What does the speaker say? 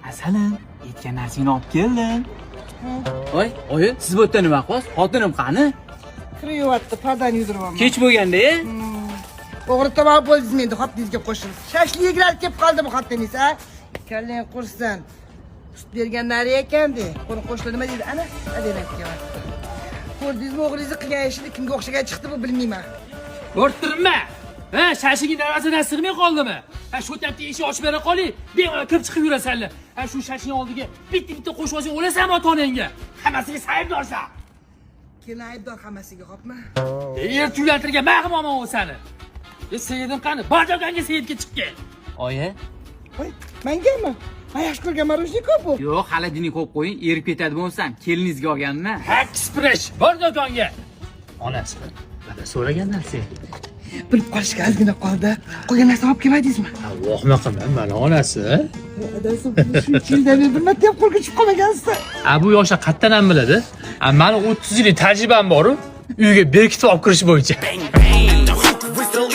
Asalim, aytgan narsangni olib keldim. Voy, oyi, siz bu yerda nima qilyapsiz? Xotinim qani? Kiryapti, pardani yuzdiribman. Kech bo'lganda-ya? O'g'ri tomon bo'ldingizmi endi xotiningizga qo'shilib. Shashliklar kelib qoldi bu xotiningiz, ha? Kallang qursin. Sut berganlari ekan-de. Qo'ni qo'shlar nima deydi? Ana, adayapman. Ko'rdingizmi o'g'lingizni qilgan ishini kimga o'xshagan chiqdi bu bilmayman. O'rtirma. Ha, shashiging darvozadan sig'may qoldimi? Ha, shu yerda eshik ochib bera qoling, bemalol kirib chiqib yurasanlar. Ha, shu shashing oldiga bitta qo'shib olsang o'lasanmi ota-onangga? Hammasiga aybdorsan. Kelin aybdor hammasiga, xo'pmi? Erta uylantirgan mag'moman o'sani. Seyidim qani? Bor do'konga Seyidga chiqqan. Oyi? Voy, mengami? Men yaxshi ko'rgan marujnik bu. Yo'q, xolodilnik qo'yib qo'ying, erib ketadi bo'lsam, keliningizga olganman. Express, bor do'konga. Onasi mana so'ragan narsa. Bilib qolishga ozgina qoldi. Qolgan narsa olib kelmadingizmi? Vohma qilma, mana onasi. Adasi shuncha yilda bir marta ham qo'lga tushib qolmagansiz. Bu yoshda qatdan ham biladi. Mani 30 yillik tajribam bor-ku, uyga berkitib olib kirish bo'yicha. Whistle,